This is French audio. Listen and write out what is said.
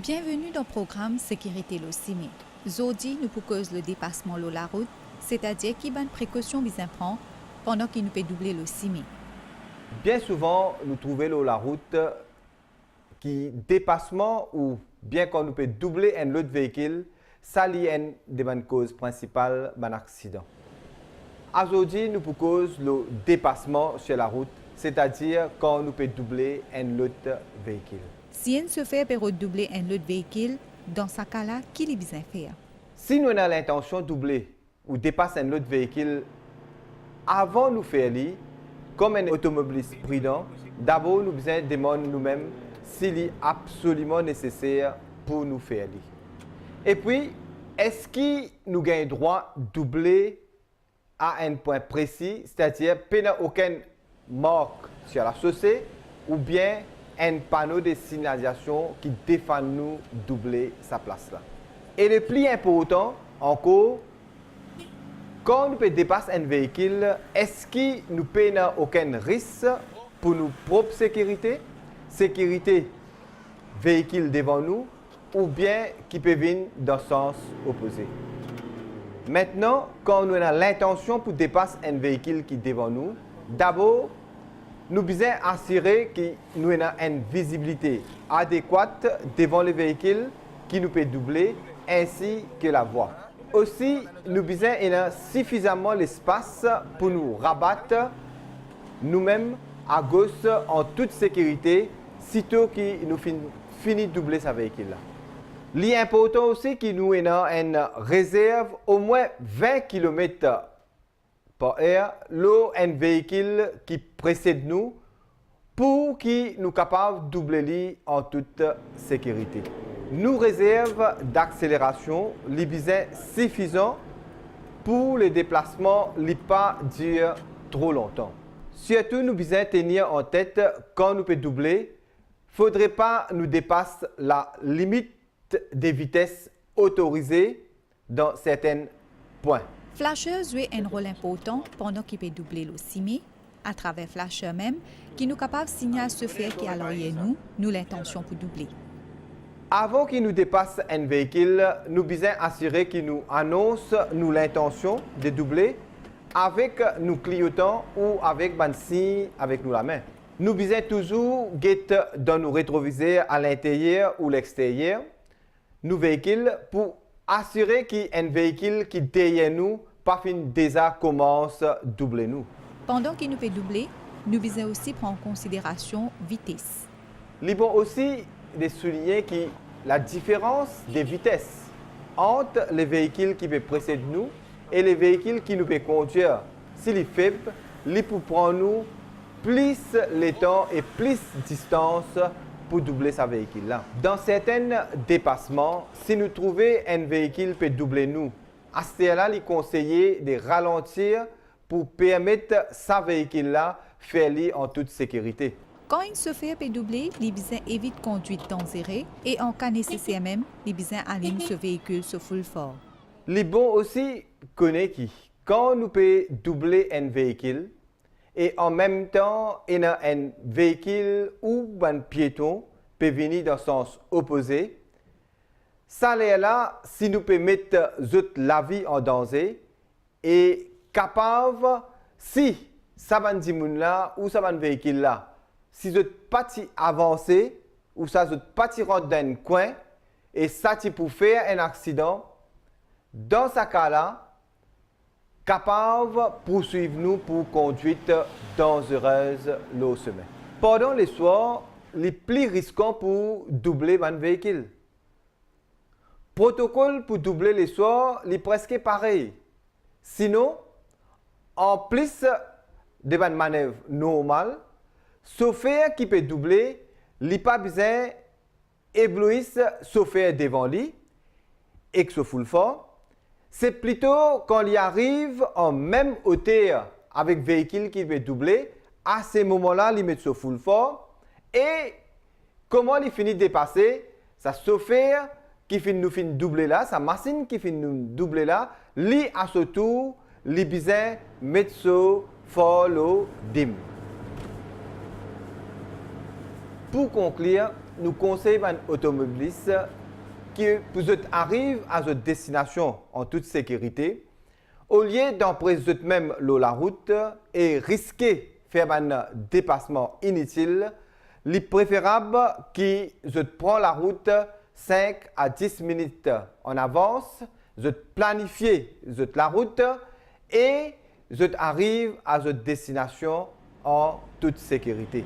Bienvenue dans le programme Sécurité Losimi. Aujourd'hui, nous proposons le dépassement de la route, c'est-à-dire qui bonne précaution nous prend pendant qu'il nous peut doubler le simi. Bien souvent, nous trouvons la route qui dépassement ou bien quand nous peut doubler un autre véhicule, ça lié une des causes principales d'un accident. Aujourd'hui, nous proposons le dépassement sur la route, c'est-à-dire quand nous peut doubler un autre véhicule. Si on se fait pour doubler un autre véhicule, dans ce cas-là, qu'il est besoin faire? Si nous avons l'intention de doubler ou dépasser un autre véhicule, avant de nous faire li, comme un automobiliste prudent, d'abord nous devons demander nous-mêmes s'il est absolument nécessaire pour nous faire li. Et puis, est-ce que nous avons droit de doubler à un point précis, c'est-à-dire qu'il n'y a aucune marque sur la chaussée ou bien un panneau de signalisation qui défend nous doubler sa place là. Et le plus important encore, quand nous dépassons un véhicule, est-ce que nous prenons aucun risque pour notre propre sécurité, véhicule devant nous, ou bien qui peut venir dans le sens opposé. Maintenant, quand nous avons l'intention pour dépasser un véhicule qui est devant nous, d'abord, nous devons assurer que nous avons une visibilité adéquate devant le véhicule qui nous peut doubler, ainsi que la voie. Aussi, nous devons avoir suffisamment d'espace pour nous rabattre nous-mêmes à gauche en toute sécurité, sitôt que nous finissons de doubler ce véhicule. L'important aussi que nous ayons une réserve au moins 20 km par heure, un véhicule qui précède nous, pour que nous soyons capables de doubler en toute sécurité. Nous réserve d'accélération suffisant pour les déplacements ne pas durer trop longtemps. Surtout, nous devons tenir en tête quand nous pouvons doubler, il ne faudrait pas nous dépasser la limite des vitesses autorisées dans certains points. Flasher joue un rôle important pendant qu'il peut doubler le simi, à travers Flasher même, qui nous capable de signaler à ce fait qui a l'arrière nous l'intention pour doubler. Avant qu'il nous dépasse un véhicule, nous devons assurer qu'il nous annonce nous l'intention de doubler avec nos clignotants ou avec un signe avec nous la main. Nous devons toujours guetter dans nos rétroviseurs à l'intérieur ou l'extérieur nos véhicules pour assurer qu'un véhicule qui est derrière nous, pas fin déjà commence à doubler nous. Pendant qu'il nous peut doubler, nous devons aussi prendre en considération vitesse. Il est bon aussi de souligner que la différence des vitesses entre les véhicules qui peuvent précéder nous et les véhicules qui nous peuvent conduire, s'il est faible, il peut prendre nous plus le temps et plus de distance pour doubler ce véhicule-là. Dans certains dépassements, si nous trouvons un véhicule qui peut doubler nous, à ce moment-là, il est conseillé de ralentir pour permettre ce véhicule-là de faire en toute sécurité. Quand il se fait doubler, les besoins évitent conduite dangereuse et en cas nécessaire même, les besoins allument ce véhicule sur full fort. Les bons aussi connaissent que quand nous pouvons doubler un véhicule et en même temps, il y a un véhicule ou un piéton peut venir dans le sens opposé, ça là, si nous pouvons mettre la vie en danger et capable, si ça va là ou ça va véhicule là, si vous parti avancer ou ça vous parti rentrer dans un coin et ça pour faire un accident, dans ce cas-là, capable de poursuivre nous pour conduite dangereuse le chemin. Pendant les soirs, les plus risquants pour doubler un véhicule. Protocole pour doubler les soirs est presque pareil. Sinon, en plus de une manœuvre normale, chauffeur qui peut doubler, il n'a pas besoin d'éblouir chauffeur devant lui et que ce full fort. C'est plutôt quand il arrive en même hauteur avec véhicule qui veut doubler, à ce moment-là, il met ce full fort. Et comment il finit de dépasser, sa chauffeur qui finit nous doubler là, sa machine qui finit nous doubler là, lui à ce tour, il besoin mettre ce fort dim. Pour conclure, nous conseillons aux automobilistes que pour arriver à votre destination en toute sécurité, au lieu d'emprunter même la route et risquer de faire un dépassement inutile, il est préférable que vous preniez la route 5 à 10 minutes en avance, vous planifiez la route et vous arrivez à votre destination en toute sécurité.